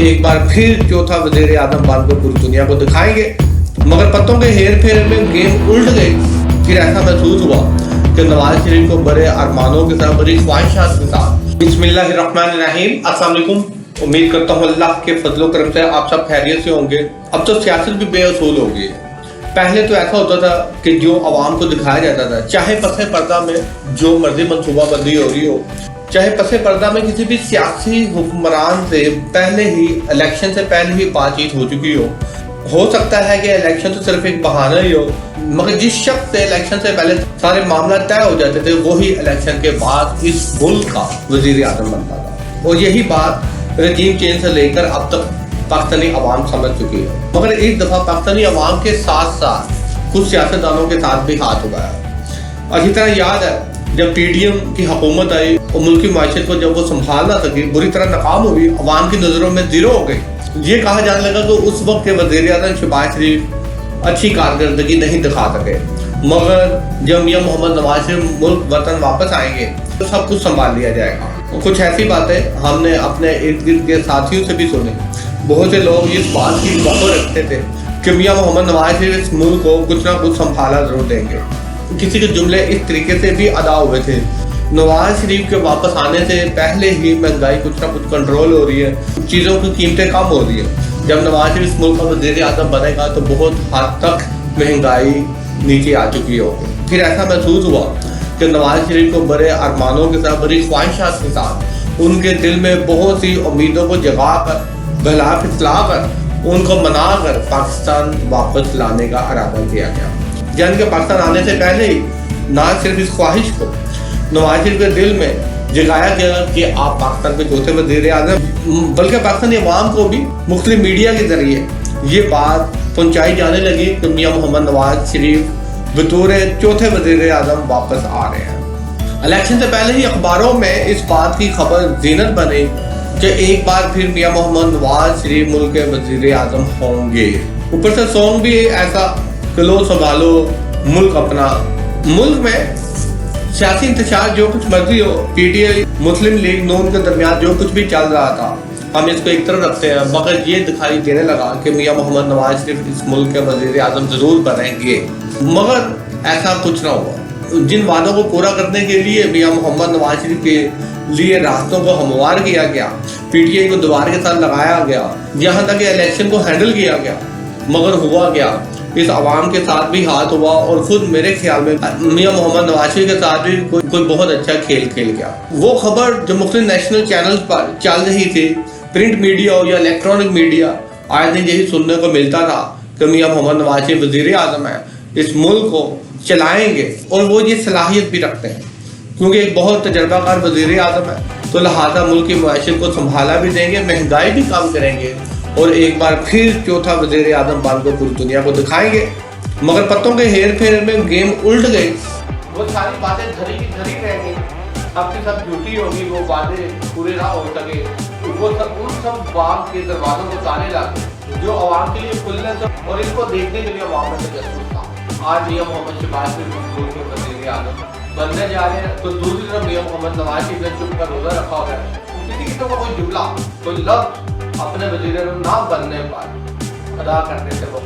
ایک بار پھر چوتھا وزیر اعظم بن کر پوری دنیا کو دکھائیں گے، مگر پتوں کے ہیر پھیر میں گیم الٹ گئی۔ پھر ایسا محسوس ہوا کہ نواز شریف کو بڑے ارمانوں کے ساتھ، بڑی خواہشات کے ساتھ، بسم اللہ الرحمن الرحیم، السلام علیکم، امید کرتا ہوں اللہ کے فضل و کرم سے آپ سب خیریت سے ہوں گے۔ اب تو سیاست بھی بے اصول ہو گئی ہے۔ پہلے تو ایسا ہوتا تھا کہ جو عوام کو دکھایا جاتا تھا، چاہے پس پردہ میں جو مرضی منصوبہ بندی ہو رہی ہو، چاہے پس پردہ میں کسی بھی سیاسی حکمران سے پہلے ہی، الیکشن سے پہلے ہی بات چیت ہو چکی ہو سکتا ہے کہ الیکشن تو صرف ایک بہانہ ہی ہو، مگر جس شخص سے الیکشن سے پہلے سارے معاملات طے ہو جاتے تھے وہی الیکشن کے بعد اس ملک کا وزیر اعظم بنتا تھا۔ اور یہی بات رجیم چینج سے لے کر اب تک پاکستانی عوام سمجھ چکی ہے، مگر اس دفعہ پاکستانی عوام کے ساتھ ساتھ کچھ سیاستدانوں کے ساتھ بھی ہاتھ اٹھایا۔ اچھی طرح یاد ہے جب پی ڈی ایم کی حکومت آئی اور ملکی معیشت کو جب وہ سنبھال نہ سکی، بری طرح ناکام ہوئی، عوام کی نظروں میں زیرو ہو گئی، یہ کہا جانے لگا کہ اس وقت کے وزیر اعظم شہباز شریف اچھی کارکردگی نہیں دکھا سکے، مگر جب میاں محمد نواز شریف ملک وطن واپس آئیں گے تو سب کچھ سنبھال لیا جائے گا۔ کچھ ایسی باتیں ہم نے اپنے ارد گرد کے ساتھیوں سے بھی سنی۔ بہت سے لوگ اس بات کی توقع رکھتے تھے کہ میاں محمد نواز شریف اس ملک کو کچھ نہ کچھ سنبھالا ضرور دیں گے۔ کسی کے جملے اس طریقے سے بھی ادا ہوئے تھے، نواز شریف کے واپس آنے سے پہلے ہی مہنگائی کچھ نہ کچھ کنٹرول ہو رہی ہے، چیزوں کی قیمتیں کم ہو رہی ہیں، جب نواز شریف اس ملک کا وزیر اعظم بنے گا تو بہت حد تک مہنگائی نیچے آ چکی ہوگی۔ پھر ایسا محسوس ہوا کہ نواز شریف کو بڑے ارمانوں کے ساتھ، بڑی خواہشات کے ساتھ، ان کے دل میں بہت سی امیدوں کو جگا کر، بہلا پھسلا کر، ان کو منا کر پاکستان واپس لانے کا ارادہ کیا گیا۔ جن کے پاکستان آنے سے پہلے ہی نہ صرف اس خواہش کو نواز شریف کے دل میں جگایا گیا کہ آپ پاکستان کے چوتھے وزیر اعظم، بلکہ پاکستانی عوام کو بھی مختلف میڈیا کے ذریعے یہ بات پہنچائی جانے لگی کہ میاں محمد نواز شریف بطور چوتھے وزیر اعظم واپس آ رہے ہیں۔ الیکشن سے پہلے ہی اخباروں میں اس بات کی خبر زینت بنی کہ ایک بار پھر میاں محمد نواز شریف ملک کے وزیر اعظم ہوں گے۔ اوپر سے سونگ بھی ایسا کہ لو سنبھالو ملک اپنا۔ ملک میں سیاسی انتشار جو کچھ مرضی ہو، P T I, Muslim league, نون کے درمیان جو کچھ بھی چل رہا تھا، ہم اس کو ایک طرف رکھتے ہیں، مگر یہ دکھائی دینے لگا کہ میاں محمد نواز شریف اس ملک کے وزیر اعظم ضرور بنیں گے، مگر ایسا کچھ نہ ہوا۔ جن وعدوں کو پورا کرنے کے لیے میاں محمد نواز شریف کے لیے راستوں کو ہموار کیا گیا، پی ٹی آئی کو دوبارہ کے ساتھ لگایا گیا، یہاں تک کہ الیکشن کو ہینڈل کیا گیا، مگر ہوا گیا، اس عوام کے ساتھ بھی ہاتھ ہوا، اور خود میرے خیال میں میاں محمد نواز شریف کے ساتھ بھی کوئی بہت اچھا کھیل کھیل گیا۔ وہ خبر جو مختلف نیشنل چینلز پر چل رہی تھی، پرنٹ میڈیا ہو یا الیکٹرانک میڈیا، آج دن یہی سننے کو ملتا تھا کہ میاں محمد نواز شریف وزیر اعظم ہیں، اس ملک کو چلائیں گے، اور وہ یہ صلاحیت بھی رکھتے ہیں کیونکہ ایک بہت تجربہ کار وزیر اعظم ہے، تو لہٰذا ملک کی معیشت کو سنبھالا بھی دیں گے، مہنگائی بھی کم کریں گے، اور ایک بار پھر چوتھا وزیر اعظم بن کر پوری دنیا کو دکھائیں گے۔ مگر پتوں کے ہیر پھیر میں گیم الٹ گئی، وہ ساری باتیں دھری کی دھری رہ گئی، اب کی سب جھوٹی ہوگی، وہ وعدے پورے نہ ہو سکے، وہ سب ان سب باغ کے دروازوں کو تالے لگے جو عوام کے لیے کھلنے تھے، اور اس کو دیکھنے کے لیے عوام میں تجسس تھا۔ آج میاں محمد شہباز شریف ملک کے وزیر اعظم بننے جا رہے ہیں، تو دوسری طرف میاں محمد نواز شریف نے چپ کر روزہ رکھا ہوا ہے، کسی کی تو کوئی جملہ، کوئی لفظ اپنے وزیر اعظم نہ بننے پر ادا کرنے سے وہ